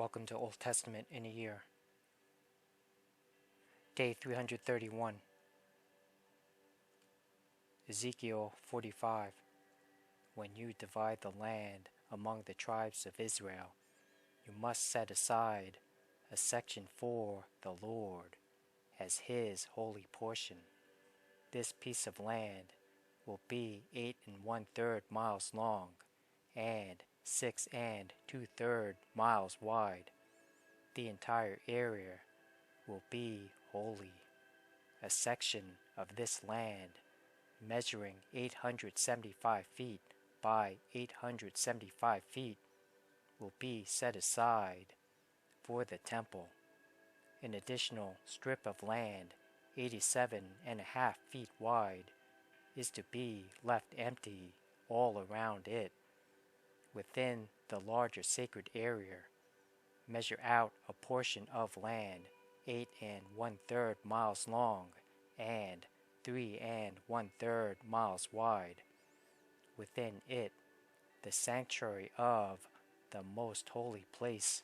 Welcome to Old Testament in a Year. Day 331. Ezekiel 45. When you divide the land among the tribes of Israel, you must set aside a section for the Lord as His holy portion. This piece of land will be 8 1/3 miles long and 6 2/3 miles wide. The entire area will be holy. A section of this land measuring 875 feet by 875 feet will be set aside for the temple. An additional strip of land 87.5 feet wide is to be left empty all around it. Within the larger sacred area, measure out a portion of land 8 1/3 miles long and 3 1/3 miles wide. Within it, the sanctuary of the most holy place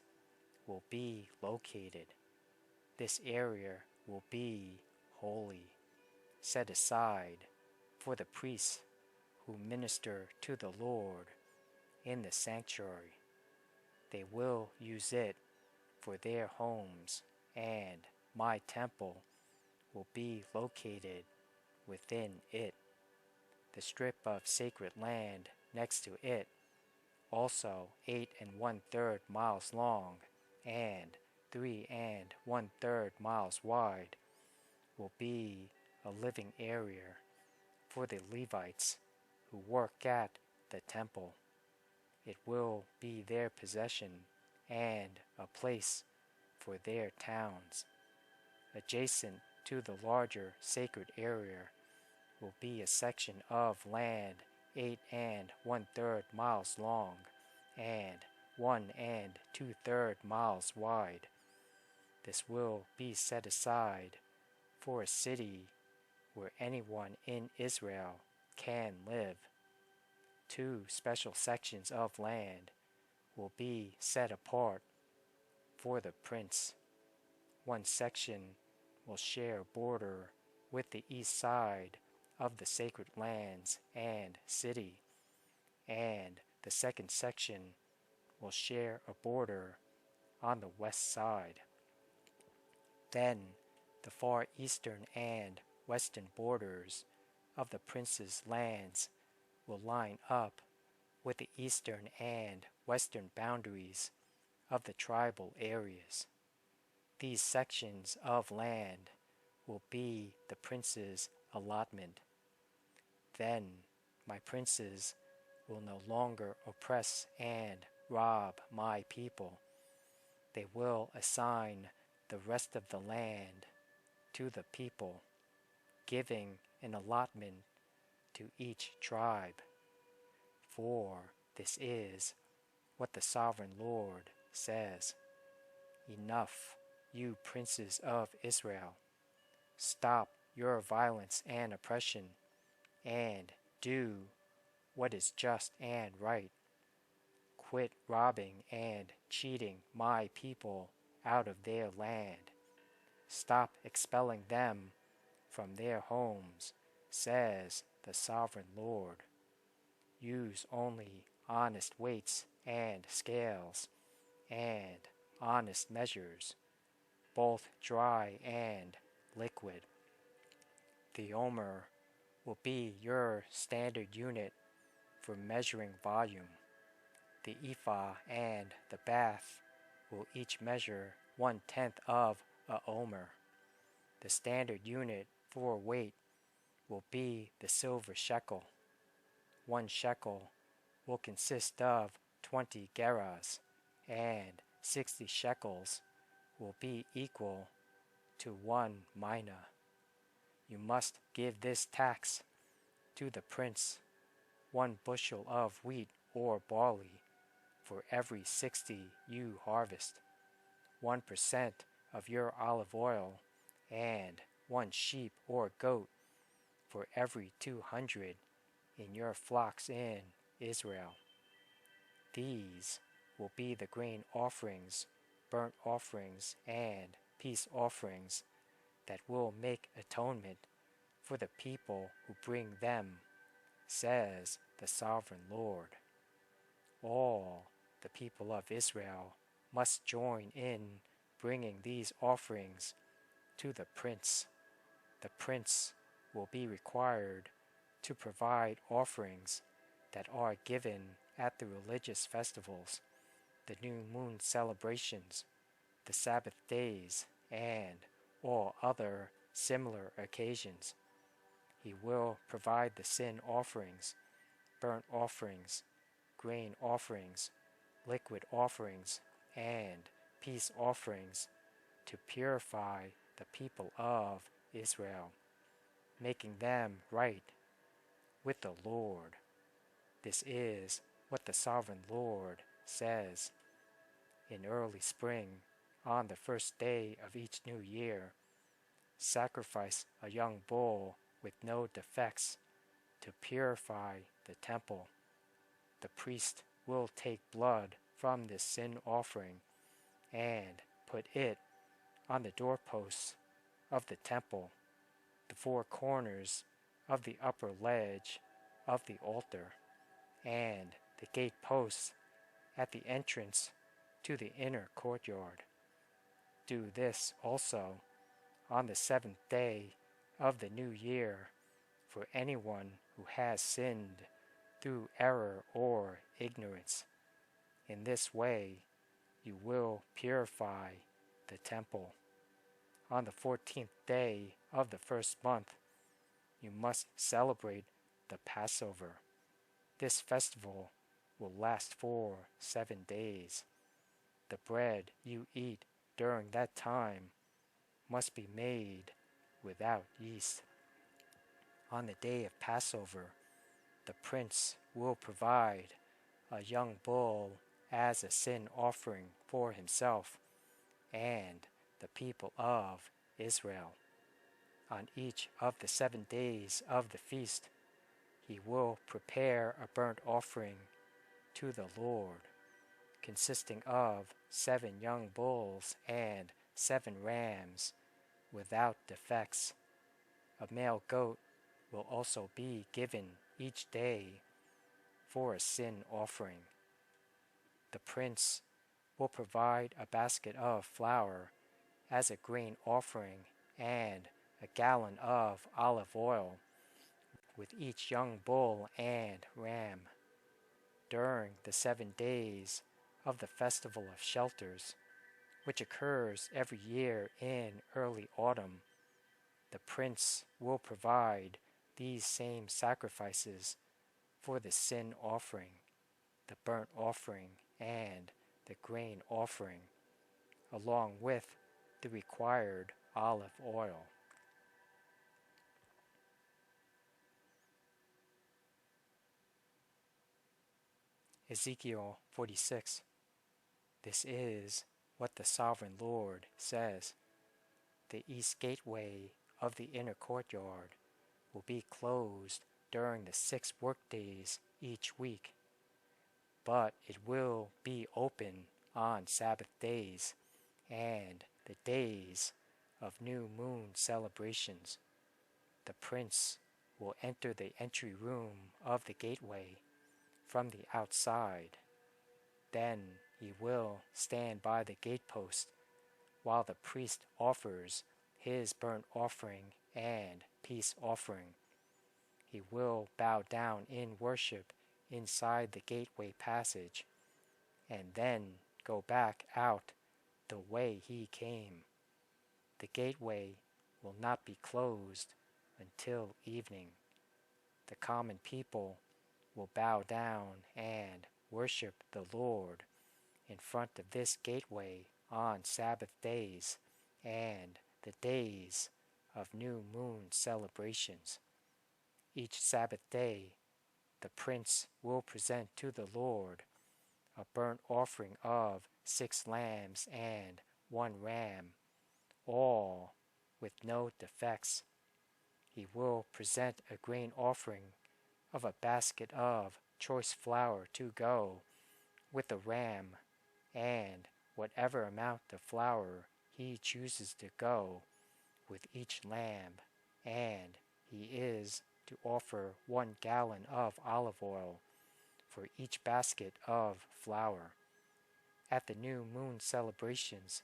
will be located. This area will be holy, set aside for the priests who minister to the Lord in the sanctuary. They will use it for their homes, and my temple will be located within it. The strip of sacred land next to it, also 8 1/3 miles long and 3 1/3 miles wide, will be a living area for the Levites who work at the temple. It will be their possession and a place for their towns. Adjacent to the larger sacred area will be a section of land 8 1/3 miles long and 1 2/3 miles wide. This will be set aside for a city where anyone in Israel can live. 2 special sections of land will be set apart for the prince. One section will share border with the east side of the sacred lands and city, and the second section will share a border on the west side. Then the far eastern and western borders of the prince's lands will line up with the eastern and western boundaries of the tribal areas. These sections of land will be the prince's allotment. Then my princes will no longer oppress and rob my people. They will assign the rest of the land to the people, giving an allotment to each tribe. For this is what the Sovereign Lord says. Enough, you princes of Israel. Stop your violence and oppression, and do what is just and right. Quit robbing and cheating my people out of their land. Stop expelling them from their homes, says the Sovereign Lord. Use only honest weights and scales, and honest measures, both dry and liquid. The omer will be your standard unit for measuring volume. The ephah and the bath will each measure 1/10 of a omer. The standard unit for weight will be the silver shekel. 1 shekel will consist of 20 gerahs, and 60 shekels will be equal to 1 mina. You must give this tax to the prince, 1 bushel of wheat or barley for every 60 you harvest, 1% of your olive oil, and 1 sheep or goat for every 200 in your flocks in Israel. These will be the grain offerings burnt offerings and peace offerings that will make atonement for the people who bring them, says the sovereign Lord. All the people of Israel must join in bringing these offerings to the prince. The prince will be required to provide offerings that are given at the religious festivals, the new moon celebrations, the Sabbath days, and all other similar occasions. He will provide the sin offerings, burnt offerings, grain offerings, liquid offerings, and peace offerings to purify the people of Israel, making them right with the Lord. This is what the sovereign Lord says. In early spring, on the first day of each new year, sacrifice a young bull with no defects to purify the temple. The priest will take blood from this sin offering and put it on the doorposts of the temple, the four corners of the upper ledge of the altar, and the gate posts at the entrance to the inner courtyard. Do this also on the seventh day of the new year for anyone who has sinned through error or ignorance. In this way, you will purify the temple. On the 14th day of the first month, you must celebrate the Passover. This festival will last for 7 days. The bread you eat during that time must be made without yeast. On the day of Passover, the prince will provide a young bull as a sin offering for himself and the people of Israel. On each of the 7 days of the feast, he will prepare a burnt offering to the Lord, consisting of 7 young bulls and 7 rams without defects. A male goat will also be given each day for a sin offering. The prince will provide a basket of flour as a grain offering and a gallon of olive oil with each young bull and ram. During the 7 days of the Festival of Shelters, which occurs every year in early autumn, the prince will provide these same sacrifices for the sin offering, the burnt offering, and the grain offering, along with the required olive oil. Ezekiel 46. This is what the sovereign Lord says. The east gateway of the inner courtyard will be closed during the 6 workdays each week, but it will be open on Sabbath days and the days of new moon celebrations. The prince will enter the entry room of the gateway from the outside. Then he will stand by the gatepost while the priest offers his burnt offering and peace offering. He will bow down in worship inside the gateway passage and then go back out the way he came. The gateway will not be closed until evening. The common people will bow down and worship the Lord in front of this gateway on Sabbath days and the days of new moon celebrations. Each Sabbath day, the prince will present to the Lord a burnt offering of 6 lambs and 1 ram, all with no defects. He will present a grain offering of a basket of choice flour to go with the ram and whatever amount of flour he chooses to go with each lamb, and he is to offer 1 gallon of olive oil for each basket of flour. At the new moon celebrations,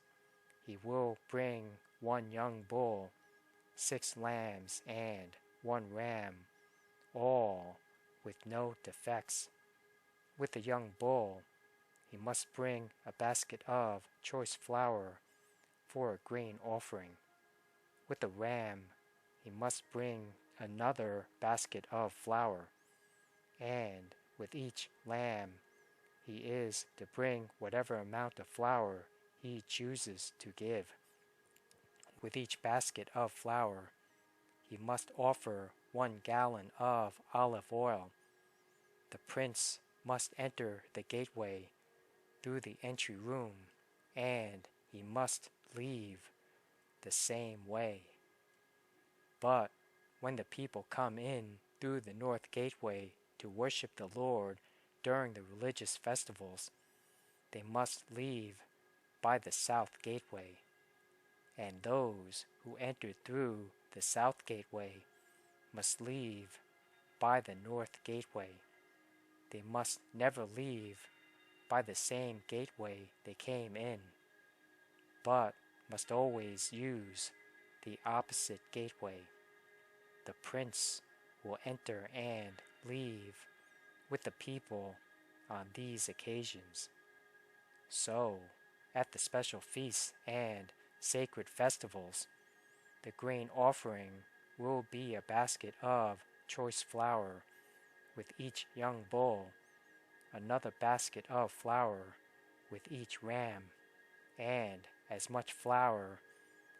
he will bring 1 young bull, 6 lambs, and 1 ram, all with no defects. With the young bull, he must bring a basket of choice flour for a grain offering. With the ram, he must bring another basket of flour, and with each lamb, he is to bring whatever amount of flour he chooses to give. With each basket of flour, he must offer 1 gallon of olive oil. The prince must enter the gateway through the entry room, and he must leave the same way. But when the people come in through the north gateway to worship the Lord during the religious festivals, they must leave by the south gateway. And those who entered through the south gateway must leave by the north gateway. They must never leave by the same gateway they came in, but must always use the opposite gateway. The prince will enter and leave with the people on these occasions. So, at the special feasts and sacred festivals, the grain offering will be a basket of choice flour with each young bull, another basket of flour with each ram, and as much flour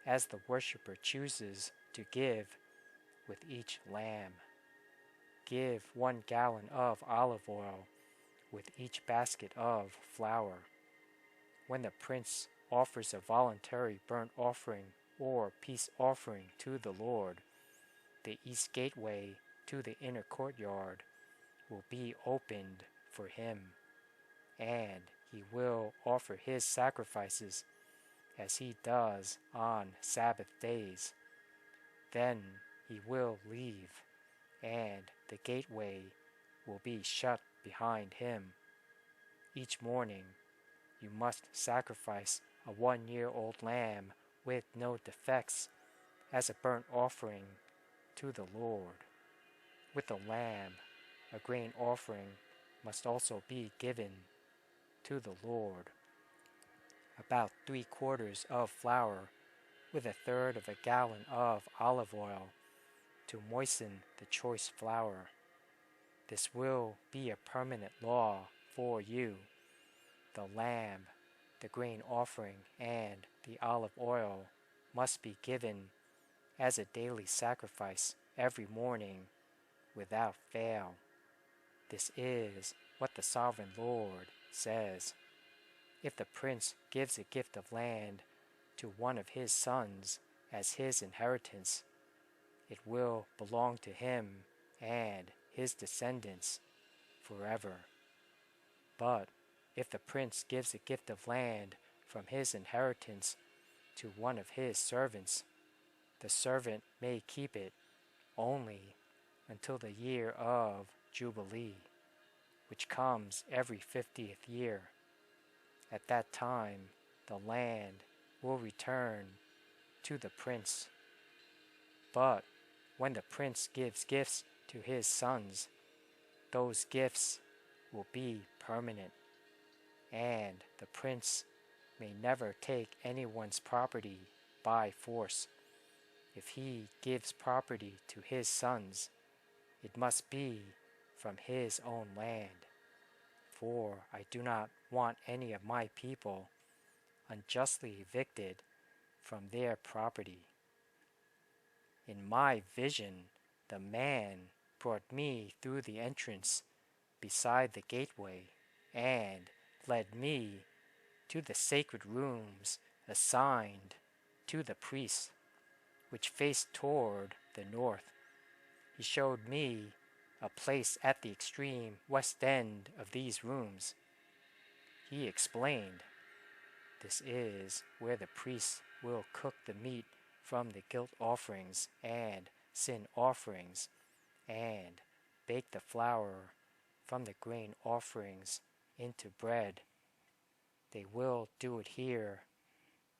as the worshiper chooses to give with each lamb. Give 1 gallon of olive oil with each basket of flour. When the prince offers a voluntary burnt offering or peace offering to the Lord, the east gateway to the inner courtyard will be opened for him, and he will offer his sacrifices as he does on Sabbath days. Then he will leave, and the gateway will be shut behind him. Each morning you must sacrifice a 1-year-old lamb with no defects as a burnt offering to the Lord. With the lamb, a grain offering must also be given to the Lord. About 3/4 of flour with 1/3 of a gallon of olive oil to moisten the choice flour. This will be a permanent law for you. The lamb, the grain offering, and the olive oil must be given as a daily sacrifice every morning without fail. This is what the sovereign Lord says. If the prince gives a gift of land to one of his sons as his inheritance, it will belong to him and his descendants forever. But if the prince gives a gift of land from his inheritance to one of his servants, the servant may keep it only until the year of Jubilee, which comes every 50th year. At that time, the land will return to the prince. But when the prince gives gifts to his sons, those gifts will be permanent, and the prince may never take anyone's property by force. If he gives property to his sons, it must be from his own land, for I do not want any of my people unjustly evicted from their property. In my vision, the man brought me through the entrance beside the gateway and led me to the sacred rooms assigned to the priests, which faced toward the north. He showed me a place at the extreme west end of these rooms. He explained, This is where the priests will cook the meat from the guilt offerings and sin offerings, and bake the flour from the grain offerings into bread. They will do it here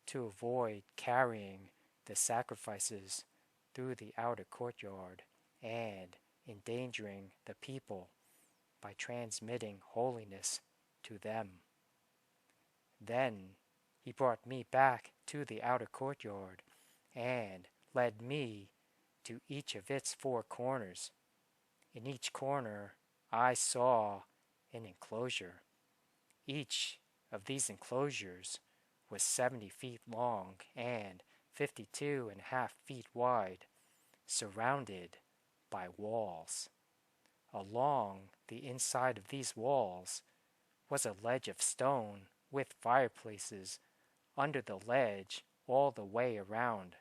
to avoid carrying the sacrifices through the outer courtyard and endangering the people by transmitting holiness to them. Then he brought me back to the outer courtyard and led me to each of its 4 corners. In each corner I saw an enclosure. Each of these enclosures was 70 feet long and 52.5 feet wide, surrounded by walls. Along the inside of these walls was a ledge of stone with fireplaces under the ledge all the way around.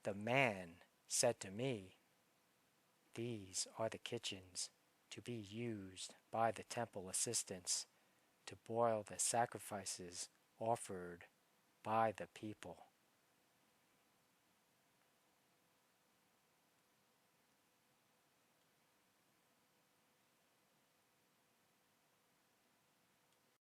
The man said to me, "These are the kitchens to be used by the temple assistants to boil the sacrifices offered by the people."